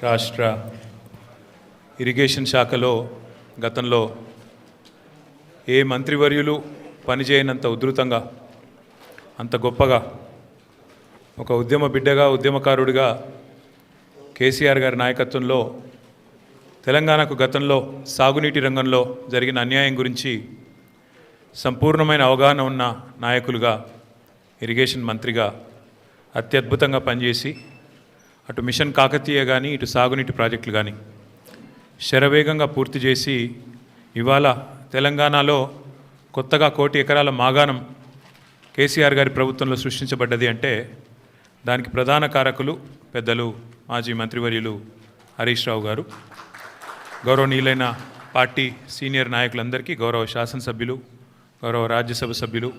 రాష్ట్ర ఇరిగేషన్ శాఖలో గతంలో ఏ మంత్రివర్యులు పనిచేయనంత ఉధృతంగా అంత గొప్పగా ఒక ఉద్యమ బిడ్డగా ఉద్యమకారుడిగా కేసీఆర్ గారి నాయకత్వంలో తెలంగాణకు గతంలో సాగునీటి రంగంలో జరిగిన అన్యాయం గురించి సంపూర్ణమైన అవగాహన ఉన్న నాయకులుగా ఇరిగేషన్ మంత్రిగా అత్యద్భుతంగా పనిచేసి అటు మిషన్ కాకతీయ కానీ ఇటు సాగునీటి ప్రాజెక్టులు కానీ శరవేగంగా పూర్తి చేసి ఇవాళ తెలంగాణలో కొత్తగా 1 కోటి ఎకరాల మాగాణం కేసీఆర్ గారి ప్రభుత్వంలో సృష్టించబడ్డది అంటే దానికి ప్రధాన కారకులు పెద్దలు మాజీ మంత్రివర్యులు హరీష్ రావు గారు. గౌరవనీయులైన పార్టీ సీనియర్ నాయకులందరికీ, గౌరవ శాసనసభ్యులు, గౌరవ రాజ్యసభ సభ్యులు,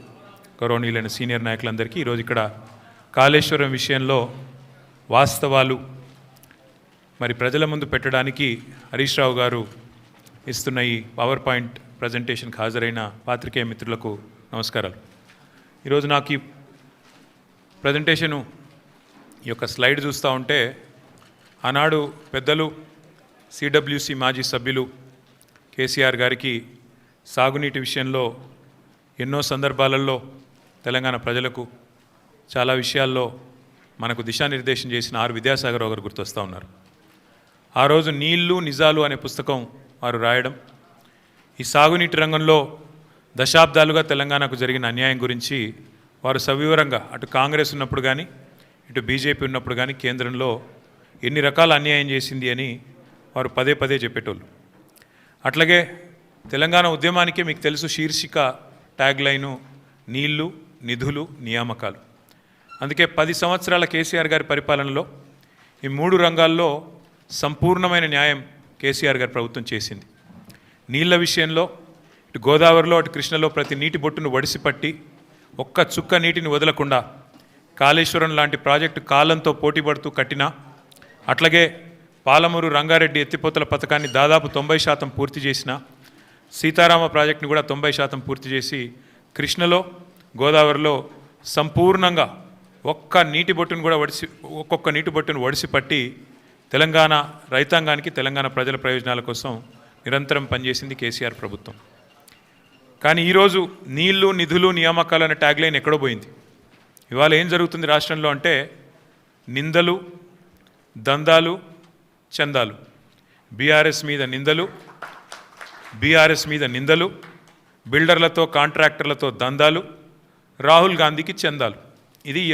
గౌరవనీయులైన సీనియర్ నాయకులందరికీ ఈరోజు ఇక్కడ కాళేశ్వరం విషయంలో వాస్తవాలు మరి ప్రజల ముందు పెట్టడానికి హరీష్ రావు గారు ఇస్తున్న ఈ పవర్ పాయింట్ ప్రజెంటేషన్కి హాజరైన పాత్రికేయ మిత్రులకు నమస్కారాలు. ఈరోజు నాకు ఈ ప్రజెంటేషను ఈ యొక్క స్లైడ్ చూస్తూ ఉంటే ఆనాడు పెద్దలు సిడబ్ల్యూసి మాజీ సభ్యులు కేసీఆర్ గారికి సాగునీటి విషయంలో ఎన్నో సందర్భాలలో తెలంగాణ ప్రజలకు చాలా విషయాల్లో మనకు దిశానిర్దేశం చేసిన ఆర్ విద్యాసాగర్ గారు గుర్తొస్తూ ఉన్నారు. ఆ రోజు నీళ్లు నిజాలు అనే పుస్తకం వారు రాయడం, ఈ సాగునీటి రంగంలో దశాబ్దాలుగా తెలంగాణకు జరిగిన అన్యాయం గురించి వారు సవివరంగా అటు కాంగ్రెస్ ఉన్నప్పుడు కానీ ఇటు బీజేపీ ఉన్నప్పుడు కానీ కేంద్రంలో ఎన్ని రకాల అన్యాయం చేసింది అని వారు పదే పదే చెప్పేటోళ్ళు. అట్లాగే తెలంగాణ ఉద్యమానికే మీకు తెలుసు శీర్షిక ట్యాగ్ లైను నీళ్లు నిధులు నియామకాలు. అందుకే 10 సంవత్సరాల కేసీఆర్ గారి పరిపాలనలో ఈ 3 రంగాల్లో సంపూర్ణమైన న్యాయం కేసీఆర్ గారి ప్రభుత్వం చేసింది. నీళ్ల విషయంలో ఇటు గోదావరిలో అటు కృష్ణలో ప్రతి నీటి బొట్టును వడిసిపట్టి ఒక్క చుక్క నీటిని వదలకుండా కాళేశ్వరం లాంటి ప్రాజెక్టు కాలంతో పోటీపడుతూ కట్టినా, అట్లాగే పాలమూరు రంగారెడ్డి ఎత్తిపోతల పథకాన్ని దాదాపు 90% పూర్తి చేసిన, సీతారామ ప్రాజెక్టును కూడా 90% పూర్తి చేసి కృష్ణలో గోదావరిలో సంపూర్ణంగా ఒక్కొక్క నీటి బొట్టును వడిసిపట్టి తెలంగాణ రైతాంగానికి తెలంగాణ ప్రజల ప్రయోజనాల కోసం నిరంతరం పనిచేసింది కేసీఆర్ ప్రభుత్వం. కానీ ఈరోజు నీళ్లు నిధులు నియామకాలు అనే ట్యాగ్ లైన్ ఎక్కడో పోయింది. ఇవాళ ఏం జరుగుతుంది రాష్ట్రంలో అంటే నిందలు, దందాలు, చందాలు, బీఆర్ఎస్ మీద నిందలు, బిల్డర్లతో కాంట్రాక్టర్లతో దందాలు, రాహుల్ గాంధీకి చందాలు. ఇది